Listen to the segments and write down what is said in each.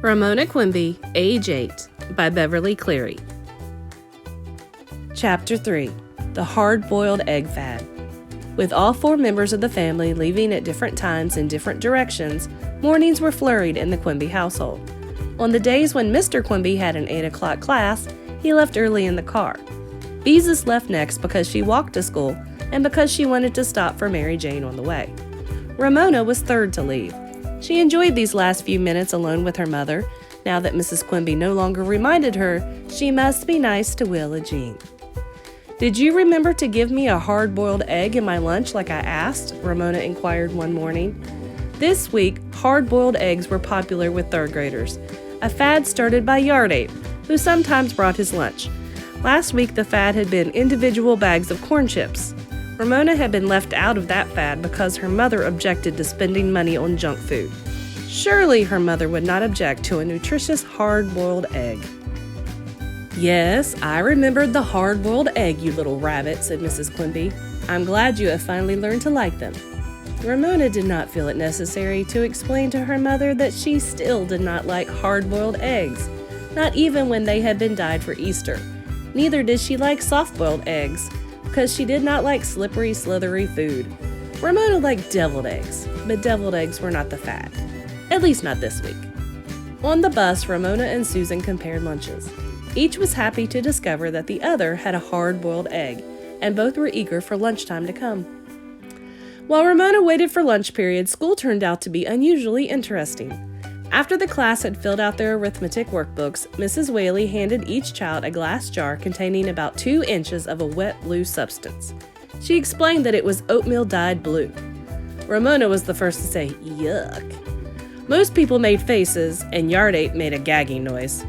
Ramona Quimby, age 8, by Beverly Cleary. Chapter 3. The Hard-Boiled Egg Fad. With all 4 members of the family leaving at different times in different directions, mornings were flurried in the Quimby household. On the days when Mr. Quimby had an 8 o'clock class, he left early in the car. Beezus left next because she walked to school and because she wanted to stop for Mary Jane on the way. Ramona was third to leave. She enjoyed these last few minutes alone with her mother, now that Mrs. Quimby no longer reminded her she must be nice to Willa Jean. "Did you remember to give me a hard-boiled egg in my lunch like I asked?" Ramona inquired one morning. This week, hard-boiled eggs were popular with third graders, a fad started by Yard Ape, who sometimes brought his lunch. Last week, the fad had been individual bags of corn chips. Ramona had been left out of that fad because her mother objected to spending money on junk food. Surely her mother would not object to a nutritious hard-boiled egg. "Yes, I remembered the hard-boiled egg, you little rabbit," said Mrs. Quimby. "I'm glad you have finally learned to like them." Ramona did not feel it necessary to explain to her mother that she still did not like hard-boiled eggs, not even when they had been dyed for Easter. Neither did she like soft-boiled eggs, because she did not like slippery, slithery food. Ramona liked deviled eggs, but deviled eggs were not the fad. At least not this week. On the bus, Ramona and Susan compared lunches. Each was happy to discover that the other had a hard-boiled egg, and both were eager for lunchtime to come. While Ramona waited for lunch period, school turned out to be unusually interesting. After the class had filled out their arithmetic workbooks, Mrs. Whaley handed each child a glass jar containing about 2 inches of a wet blue substance. She explained that it was oatmeal dyed blue. Ramona was the first to say, "Yuck." Most people made faces, and Yard Ape made a gagging noise.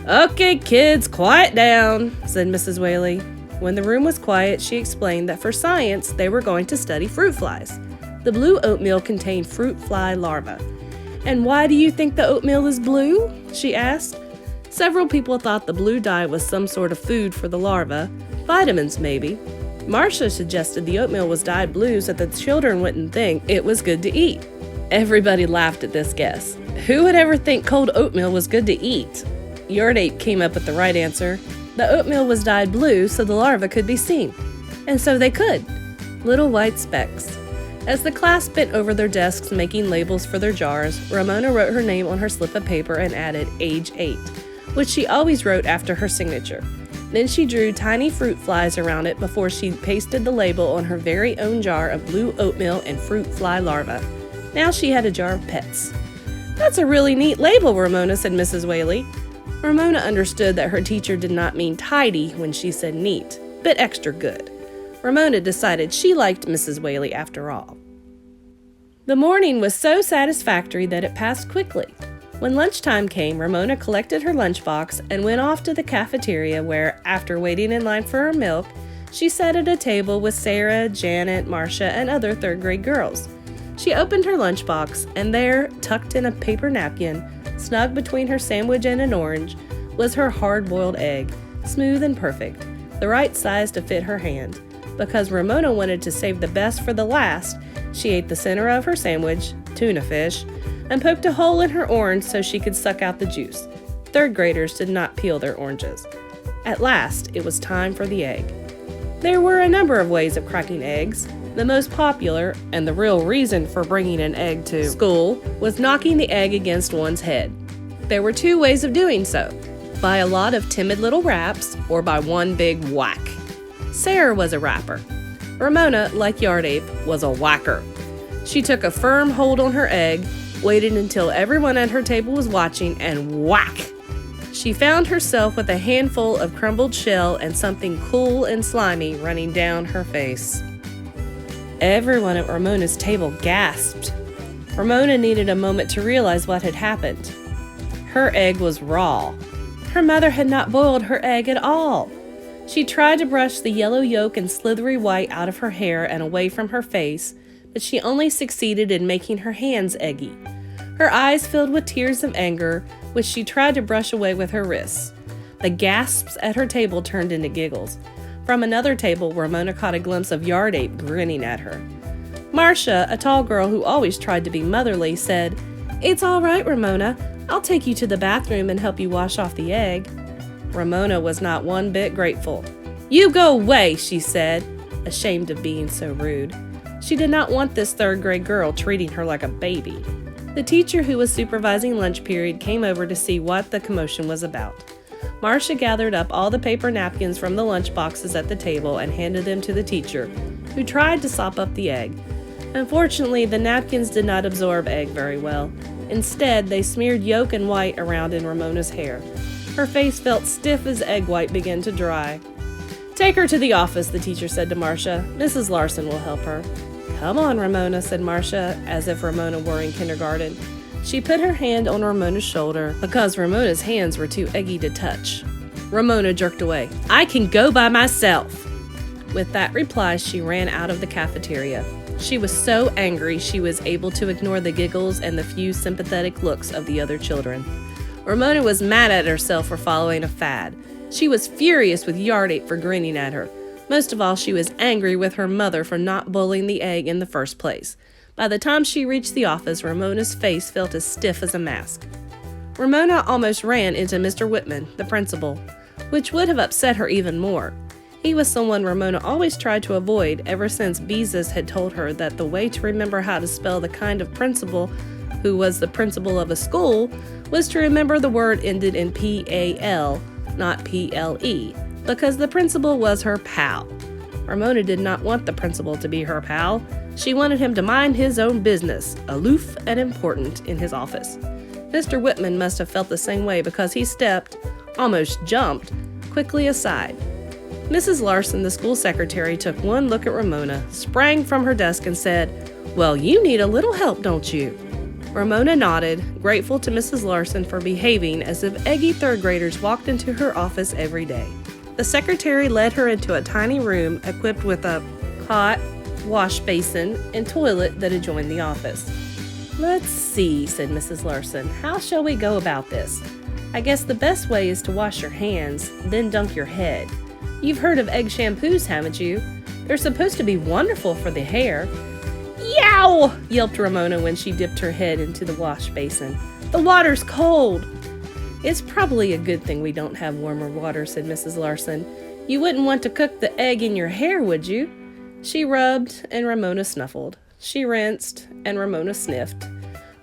"Okay, kids, quiet down," said Mrs. Whaley. When the room was quiet, she explained that for science, they were going to study fruit flies. The blue oatmeal contained fruit fly larvae. "And why do you think the oatmeal is blue?" she asked. Several people thought the blue dye was some sort of food for the larvae, vitamins maybe. Marcia suggested the oatmeal was dyed blue so that the children wouldn't think it was good to eat. Everybody laughed at this guess. Who would ever think cold oatmeal was good to eat? Yard Ape came up with the right answer. The oatmeal was dyed blue so the larvae could be seen. And so they could. Little white specks. As the class bent over their desks making labels for their jars, Ramona wrote her name on her slip of paper and added age 8, which she always wrote after her signature. Then she drew tiny fruit flies around it before she pasted the label on her very own jar of blue oatmeal and fruit fly larvae. Now she had a jar of pets. "That's a really neat label, Ramona," said Mrs. Whaley. Ramona understood that her teacher did not mean tidy when she said neat, but extra good. Ramona decided she liked Mrs. Whaley after all. The morning was so satisfactory that it passed quickly. When lunchtime came, Ramona collected her lunchbox and went off to the cafeteria where, after waiting in line for her milk, she sat at a table with Sarah, Janet, Marcia, and other third-grade girls. She opened her lunchbox, and there, tucked in a paper napkin, snug between her sandwich and an orange, was her hard-boiled egg, smooth and perfect, the right size to fit her hand. Because Ramona wanted to save the best for the last, she ate the center of her sandwich, tuna fish, and poked a hole in her orange so she could suck out the juice. Third graders did not peel their oranges. At last, it was time for the egg. There were a number of ways of cracking eggs. The most popular, and the real reason for bringing an egg to school, was knocking the egg against one's head. There were 2 ways of doing so, by a lot of timid little raps or by one big whack. Sarah was a rapper. Ramona, like Yard Ape, was a whacker. She took a firm hold on her egg, waited until everyone at her table was watching, and whack! She found herself with a handful of crumbled shell and something cool and slimy running down her face. Everyone at Ramona's table gasped. Ramona needed a moment to realize what had happened. Her egg was raw. Her mother had not boiled her egg at all. She tried to brush the yellow yolk and slithery white out of her hair and away from her face, but she only succeeded in making her hands eggy. Her eyes filled with tears of anger, which she tried to brush away with her wrists. The gasps at her table turned into giggles. From another table, Ramona caught a glimpse of Yard Ape grinning at her. Marcia, a tall girl who always tried to be motherly, said, "It's all right, Ramona. I'll take you to the bathroom and help you wash off the egg." Ramona was not one bit grateful. "You go away," she said, ashamed of being so rude. She did not want this third-grade girl treating her like a baby. The teacher who was supervising lunch period came over to see what the commotion was about. Marcia gathered up all the paper napkins from the lunch boxes at the table and handed them to the teacher, who tried to sop up the egg. Unfortunately, the napkins did not absorb egg very well. Instead, they smeared yolk and white around in Ramona's hair. Her face felt stiff as egg white began to dry. "Take her to the office," the teacher said to Marcia. "Mrs. Larson will help her." "Come on, Ramona," said Marcia, as if Ramona were in kindergarten. She put her hand on Ramona's shoulder because Ramona's hands were too eggy to touch. Ramona jerked away. "I can go by myself." With that reply, she ran out of the cafeteria. She was so angry she was able to ignore the giggles and the few sympathetic looks of the other children. Ramona was mad at herself for following a fad. She was furious with Yardape for grinning at her. Most of all, she was angry with her mother for not boiling the egg in the first place. By the time she reached the office, Ramona's face felt as stiff as a mask. Ramona almost ran into Mr. Whitman, the principal, which would have upset her even more. He was someone Ramona always tried to avoid ever since Beezus had told her that the way to remember how to spell the kind of principal who was the principal of a school was to remember the word ended in P-A-L, not P-L-E, because the principal was her pal. Ramona did not want the principal to be her pal. She wanted him to mind his own business, aloof and important, in his office. Mr. Whitman must have felt the same way because he stepped, almost jumped, quickly aside. Mrs. Larson, the school secretary, took one look at Ramona, sprang from her desk and said, "Well, you need a little help, don't you?" Ramona nodded, grateful to Mrs. Larson for behaving as if eggy third graders walked into her office every day. The secretary led her into a tiny room equipped with a cot, wash basin, and toilet that adjoined the office. "Let's see," said Mrs. Larson. "How shall we go about this? I guess the best way is to wash your hands, then dunk your head. You've heard of egg shampoos, haven't you? They're supposed to be wonderful for the hair." "Yow!" yelped Ramona when she dipped her head into the wash basin. "The water's cold." "It's probably a good thing we don't have warmer water," said Mrs. Larson. "You wouldn't want to cook the egg in your hair, would you?" She rubbed, and Ramona snuffled. She rinsed, and Ramona sniffed.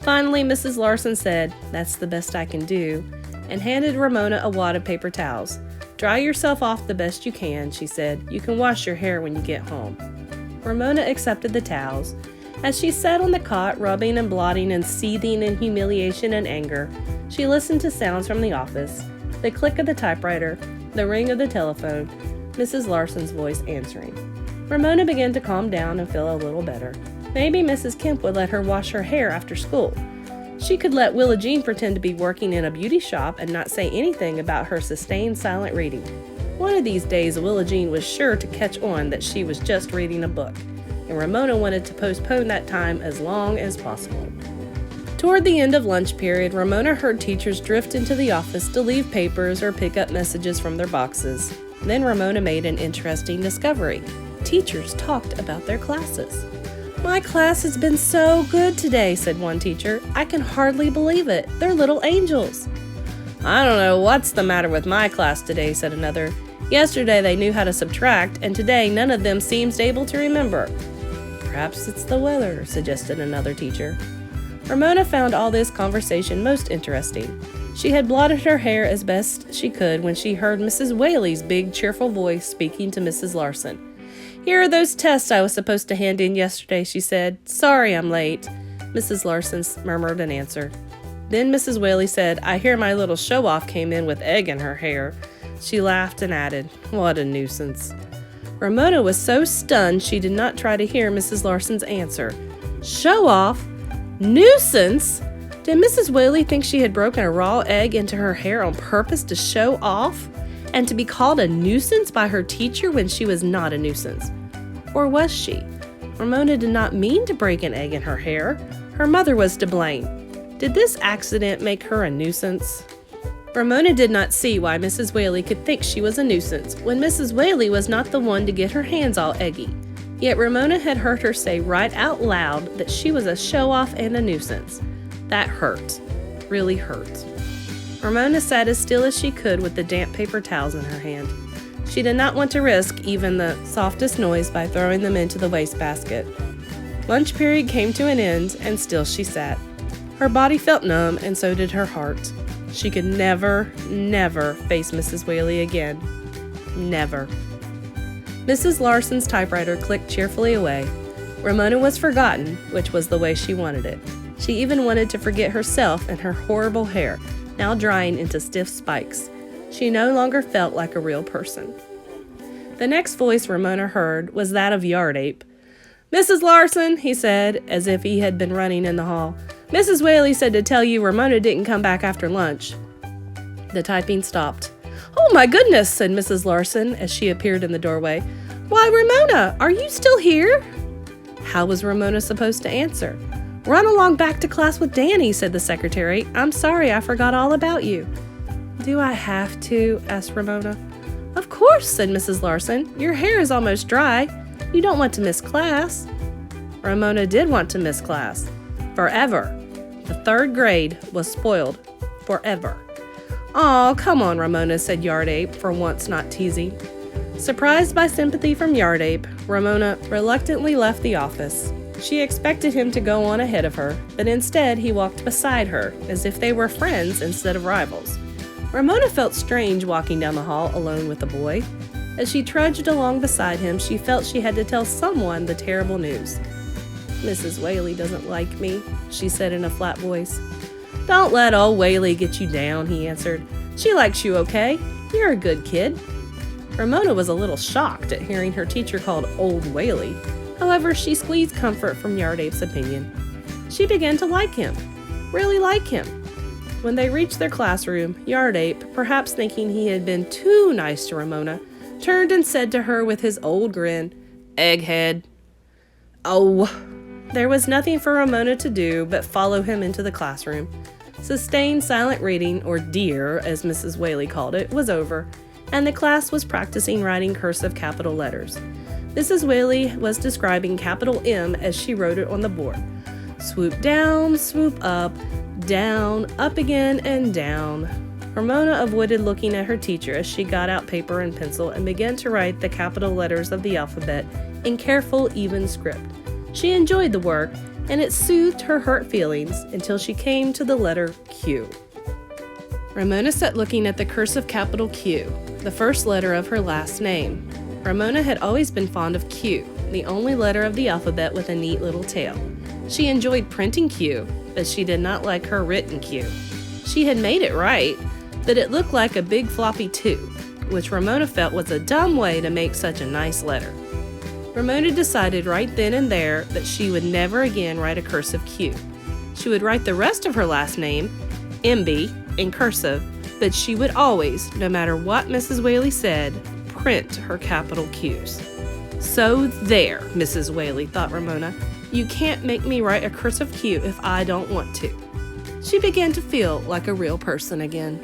Finally, Mrs. Larson said, "That's the best I can do," and handed Ramona a wad of paper towels. "Dry yourself off the best you can," she said. "You can wash your hair when you get home." Ramona accepted the towels. As she sat on the cot, rubbing and blotting and seething in humiliation and anger, she listened to sounds from the office, the click of the typewriter, the ring of the telephone, Mrs. Larson's voice answering. Ramona began to calm down and feel a little better. Maybe Mrs. Kemp would let her wash her hair after school. She could let Willa Jean pretend to be working in a beauty shop and not say anything about her sustained silent reading. One of these days, Willa Jean was sure to catch on that she was just reading a book, and Ramona wanted to postpone that time as long as possible. Toward the end of lunch period, Ramona heard teachers drift into the office to leave papers or pick up messages from their boxes. Then Ramona made an interesting discovery. Teachers talked about their classes. "My class has been so good today," said one teacher. "I can hardly believe it. They're little angels." "I don't know what's the matter with my class today," said another. "Yesterday they knew how to subtract, and today none of them seems able to remember." "Perhaps it's the weather," suggested another teacher. Ramona found all this conversation most interesting. She had blotted her hair as best she could when she heard Mrs. Whaley's big, cheerful voice speaking to Mrs. Larson. "Here are those tests I was supposed to hand in yesterday," she said. "Sorry I'm late." Mrs. Larson murmured an answer. Then Mrs. Whaley said, "I hear my little show-off came in with egg in her hair." She laughed and added, "What a nuisance." Ramona was so stunned she did not try to hear Mrs. Larson's answer. Show-off? Nuisance? Did Mrs. Whaley think she had broken a raw egg into her hair on purpose to show off? And to be called a nuisance by her teacher when she was not a nuisance? Or was she? Ramona did not mean to break an egg in her hair. Her mother was to blame. Did this accident make her a nuisance? Ramona did not see why Mrs. Whaley could think she was a nuisance when Mrs. Whaley was not the one to get her hands all eggy. Yet Ramona had heard her say right out loud that she was a show-off and a nuisance. That hurt. Really hurt. Ramona sat as still as she could with the damp paper towels in her hand. She did not want to risk even the softest noise by throwing them into the wastebasket. Lunch period came to an end, and still she sat. Her body felt numb, and so did her heart. She could never face Mrs. Whaley again. Never. Mrs. Larson's typewriter clicked cheerfully away. Ramona was forgotten, which was the way she wanted it. She even wanted to forget herself and her horrible hair, now drying into stiff spikes. She no longer felt like a real person. The next voice Ramona heard was that of Yard Ape. "Mrs. Larson," he said, as if he had been running in the hall. "Mrs. Whaley said to tell you Ramona didn't come back after lunch." The typing stopped. "Oh my goodness," said Mrs. Larson as she appeared in the doorway. "Why, Ramona, are you still here?" How was Ramona supposed to answer? "Run along back to class with Danny," said the secretary. "I'm sorry, I forgot all about you." "Do I have to?" asked Ramona. "Of course," said Mrs. Larson. "Your hair is almost dry. You don't want to miss class." Ramona did want to miss class. Forever. The 3rd grade was spoiled. Forever. "Aw, come on, Ramona," said Yard Ape, for once not teasing. Surprised by sympathy from Yard Ape, Ramona reluctantly left the office. She expected him to go on ahead of her, but instead he walked beside her, as if they were friends instead of rivals. Ramona felt strange walking down the hall alone with the boy. As she trudged along beside him, she felt she had to tell someone the terrible news. "Mrs. Whaley doesn't like me," she said in a flat voice. "Don't let old Whaley get you down," he answered. "She likes you okay. You're a good kid." Ramona was a little shocked at hearing her teacher called Old Whaley. However, she squeezed comfort from Yard Ape's opinion. She began to like him. Really like him. When they reached their classroom, Yard Ape, perhaps thinking he had been too nice to Ramona, turned and said to her with his old grin, "Egghead." Oh! There was nothing for Ramona to do but follow him into the classroom. Sustained silent reading, or DEAR, as Mrs. Whaley called it, was over, and the class was practicing writing cursive capital letters. Mrs. Whaley was describing capital M as she wrote it on the board. Swoop down, swoop up, down, up again, and down. Ramona avoided looking at her teacher as she got out paper and pencil and began to write the capital letters of the alphabet in careful, even script. She enjoyed the work, and it soothed her hurt feelings until she came to the letter Q. Ramona sat looking at the cursive capital Q, the first letter of her last name. Ramona had always been fond of Q, the only letter of the alphabet with a neat little tail. She enjoyed printing Q, but she did not like her written Q. She had made it right, but it looked like a big floppy 2, which Ramona felt was a dumb way to make such a nice letter. Ramona decided right then and there that she would never again write a cursive Q. She would write the rest of her last name, MB, in cursive, but she would always, no matter what Mrs. Whaley said, print her capital Qs. "So there, Mrs. Whaley," thought Ramona. "You can't make me write a cursive Q if I don't want to." She began to feel like a real person again.